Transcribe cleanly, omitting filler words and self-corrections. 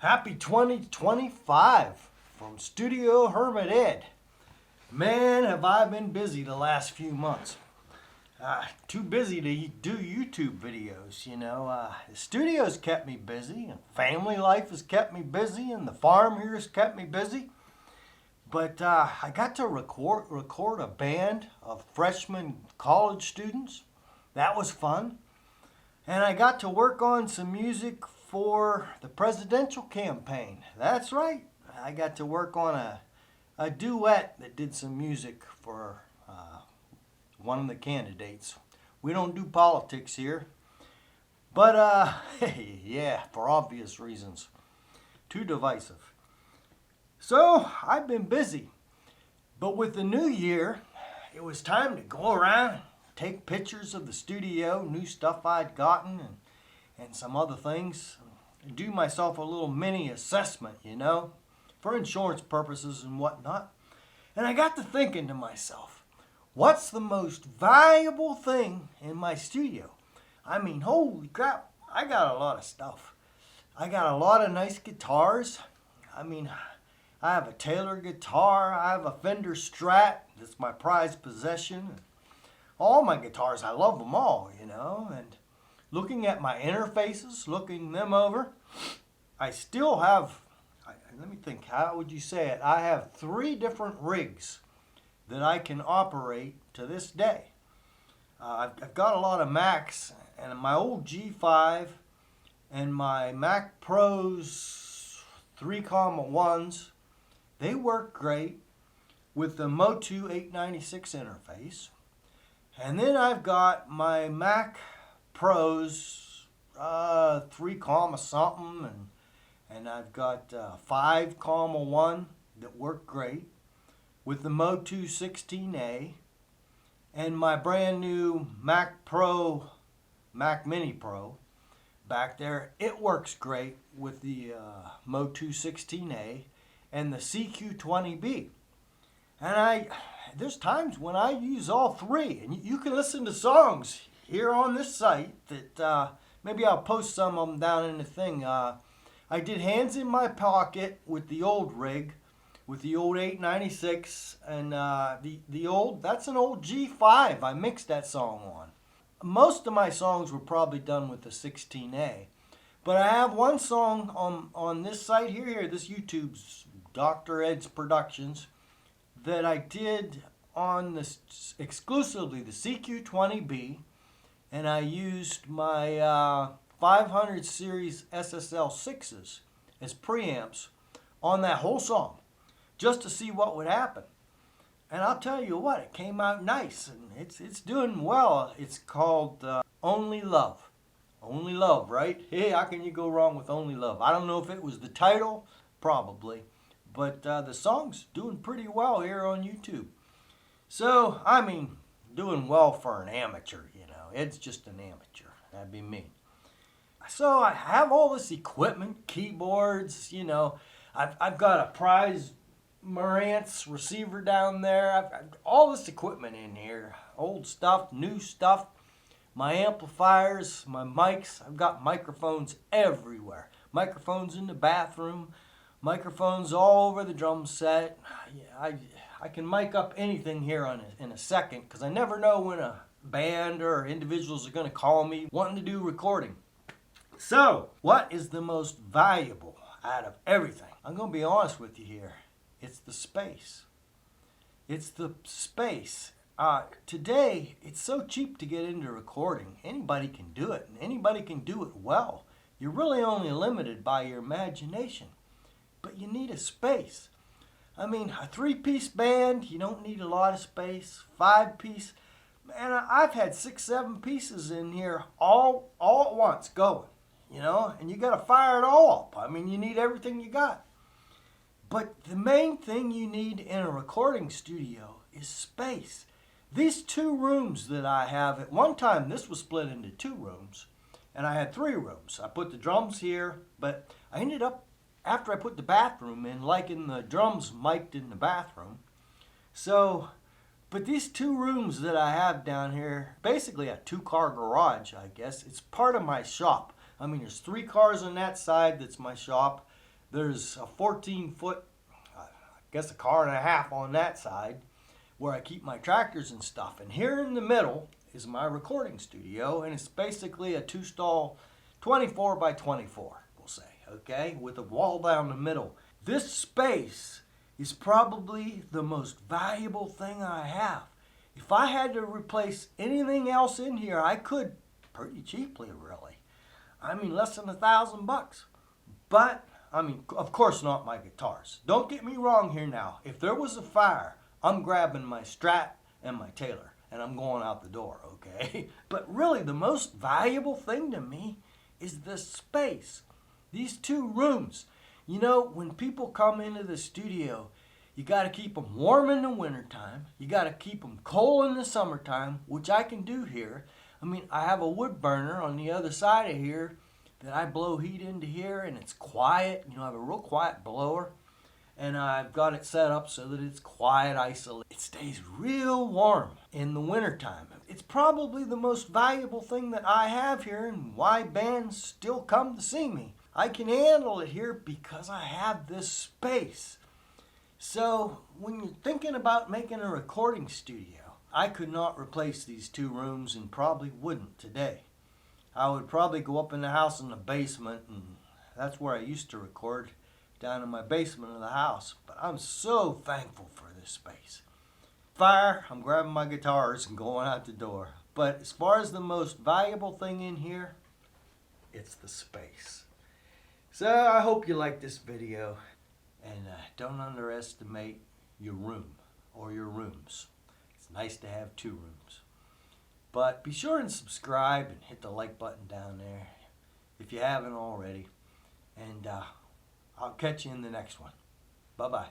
Happy 2025 from Studio Hermit Ed. Man, have I been busy the last few months. Too busy to do YouTube videos, The studio's kept me busy, and family life has kept me busy, and the farm here has kept me busy. But I got to record a band of freshman college students. That was fun. And I got to work on some music for the presidential campaign. That's right. I got to work on a duet that did some music for one of the candidates. We don't do politics here. But, yeah, for obvious reasons. Too divisive. So, I've been busy. But with the new year, it was time to go around, take pictures of the studio, new stuff I'd gotten, and some other things. Do myself a little mini assessment, for insurance purposes and whatnot. And I got to thinking to myself, what's the most valuable thing in my studio? I mean, holy crap, I got a lot of stuff. I got a lot of nice guitars. I have a Taylor guitar. I have a Fender Strat. That's my prized possession. All my guitars, I love them all, and looking at my interfaces, looking them over, I still have, let me think, how would you say it? I have 3 different rigs that I can operate to this day. I've got a lot of Macs, and my old G5 and my Mac Pros 3,1s, they work great with the Motu 896 interface. And then I've got my Mac Pros 3, something, and I've got 5,1 that work great with the Motu 16A, and my brand new Mac Mini Pro back there. It works great with the Motu 16A and the CQ20B. And there's times when I use all 3, and you can listen to songs here on this site that maybe I'll post some of them down in the thing. I did Hands in My Pocket with the old rig, with the old 896, and that's an old G5 I mixed that song on. Most of my songs were probably done with the 16A, but I have one song on this site here, this YouTube's Dr. Ed's Productions, that I did on exclusively the CQ20B, and I used my 500 series SSL 6s as preamps on that whole song, just to see what would happen. And I'll tell you what, it came out nice, and it's doing well. It's called Only Love. Only Love, right? Hey, how can you go wrong with Only Love? I don't know if it was the title, probably, but the song's doing pretty well here on YouTube. So, doing well for an amateur, It's just an amateur. That'd be me. So I have all this equipment, keyboards, I've got a prize Marantz receiver down there. I've got all this equipment in here. Old stuff, new stuff. My amplifiers, my mics. I've got microphones everywhere. Microphones in the bathroom. Microphones all over the drum set. Yeah, I can mic up anything here in a second, because I never know when a band or individuals are going to call me wanting to do recording. So, what is the most valuable out of everything? I'm going to be honest with you here. It's the space. It's the space. Today, it's so cheap to get into recording. Anybody can do it, and anybody can do it well. You're really only limited by your imagination. But you need a space. A 3-piece band, you don't need a lot of space. 5-piece, man, I've had 6, 7 pieces in here all at once going, and you got to fire it all up. You need everything you got. But the main thing you need in a recording studio is space. These 2 rooms that I have, at one time this was split into 2 rooms, and I had 3 rooms. I put the drums here, but I ended up, after I put the bathroom in, liking the drums mic'd in the bathroom. So, but these 2 rooms that I have down here, basically a 2-car garage, I guess. It's part of my shop. There's 3 cars on that side that's my shop. There's a 14-foot, I guess a car and a half on that side, where I keep my tractors and stuff. And here in the middle is my recording studio, and it's basically a 2-stall 24 by 24, we'll say, okay, with a wall down the middle. This space is probably the most valuable thing I have. If I had to replace anything else in here, I could pretty cheaply, really. I mean, less than $1,000. But, I mean, of course not my guitars. Don't get me wrong here now. If there was a fire, I'm grabbing my Strat and my Taylor, and I'm going out the door, okay? But really, the most valuable thing to me is the space. These 2 rooms. You know, when people come into the studio, you got to keep them warm in the wintertime. You got to keep them cold in the summertime, which I can do here. I mean, I have a wood burner on the other side of here that I blow heat into here, and it's quiet. You know, I have a real quiet blower, and I've got it set up so that it's quiet, isolated. It stays real warm in the wintertime. It's probably the most valuable thing that I have here, and why bands still come to see me. I can handle it here because I have this space. So when you're thinking about making a recording studio, I could not replace these 2 rooms and probably wouldn't today. I would probably go up in the house in the basement, and that's where I used to record, down in my basement of the house. But I'm so thankful for this space. Fire, I'm grabbing my guitars and going out the door. But as far as the most valuable thing in here, it's the space. So I hope you like this video. And don't underestimate your room or your rooms. It's nice to have 2 rooms. But be sure and subscribe and hit the like button down there if you haven't already. And I'll catch you in the next one. Bye-bye.